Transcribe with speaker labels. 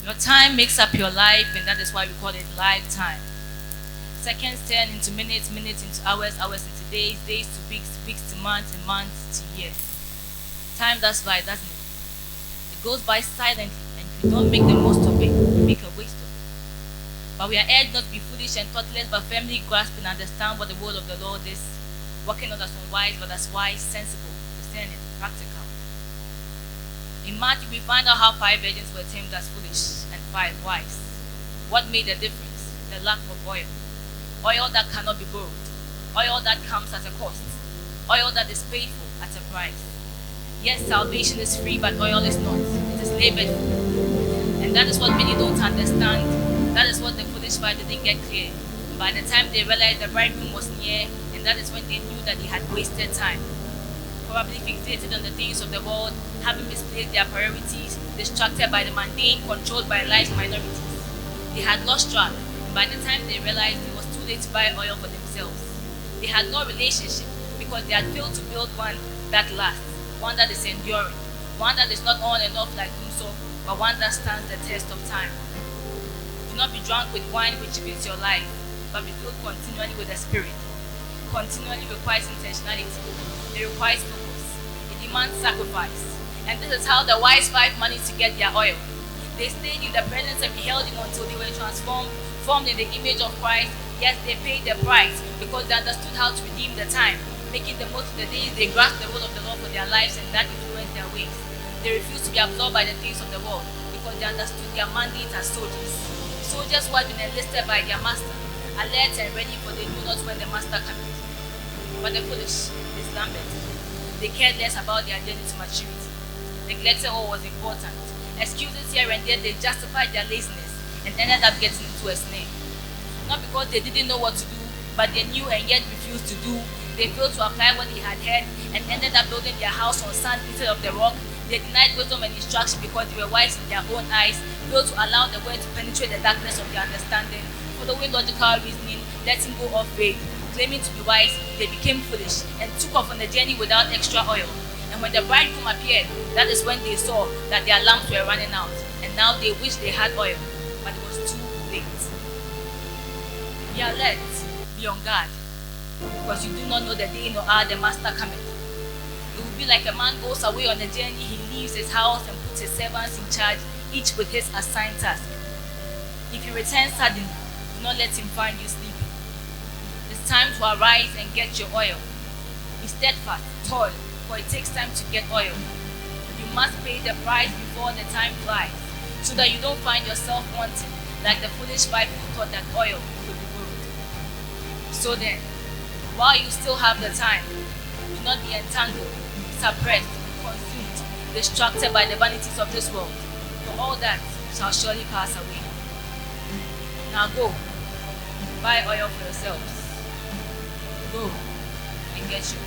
Speaker 1: Your time makes up your life, and that is why we call it lifetime. Seconds turn into minutes, minutes into hours, hours into days, days to weeks, weeks to months, and months to years. Time does fly, doesn't it? It goes by silently, and if you don't make the most of it, you make a waste of it. But we are urged not to be foolish and thoughtless, but firmly grasp and understand what the word of the Lord is, working not as unwise, but as wise, sensible, discerning, practical. In Matthew, we find out how 5 virgins were termed as foolish and 5 wise. What made the difference? The lack of oil. Oil that cannot be borrowed. Oil that comes at a cost. Oil that is paid for at a price. Yes, salvation is free, but oil is not. It is labored for. And that is what many don't understand. That is what the foolish 5 didn't get clear. By the time they realized the bridegroom was near, and that is when they knew that they had wasted time. Probably fixated on the things of the world, having misplaced their priorities, distracted by the mundane, controlled by life's minorities. They had lost track, and by the time they realized it was too late to buy oil for themselves. They had no relationship because they had failed to build one that lasts, one that is enduring, one that is not on and off like doom, but one that stands the test of time. Do not be drunk with wine which fills your life, but be filled continually with the Spirit. Continually requires intentionality. It requires focus. It demands sacrifice. And this is how the wise 5 managed to get their oil. They stayed in the presence and beheld him until they were transformed, formed in the image of Christ. Yes, they paid the price because they understood how to redeem the time, making the most of the days. They grasped the word of the Lord for their lives, and that influenced their ways. They refused to be absorbed by the things of the world because they understood their mandate as soldiers. Soldiers who had been enlisted by their master, alert and ready, for they knew not when the master cometh. But the foolish, they slumbered. They cared less about their journey to maturity. Neglected what was important. Excuses here and there, they justified their laziness and ended up getting into a snare. Not because they didn't know what to do, but they knew and yet refused to do. They failed to apply what they had heard and ended up building their house on sand instead of the rock. They denied wisdom and instruction because they were wise in their own eyes, failed to allow the word to penetrate the darkness of their understanding, following logical reasoning, letting go of faith. Claiming to be wise, they became foolish and took off on the journey without extra oil. And when the bridegroom appeared, that is when they saw that their lamps were running out, and now they wished they had oil, but it was too late. Be alert, be on guard, because you do not know the day nor hour the master cometh. It will be like a man goes away on a journey, he leaves his house and puts his servants in charge, each with his assigned task. If you return suddenly, do not let him find you sleeping. Time to arise and get your oil. Be steadfast, toil, for it takes time to get oil. You must pay the price before the time flies, so that you don't find yourself wanting, like the foolish 5 who thought that oil could be borrowed. So then, while you still have the time, do not be entangled, suppressed, consumed, distracted by the vanities of this world, for all that shall surely pass away. Now go, buy oil for yourselves. Go and get you.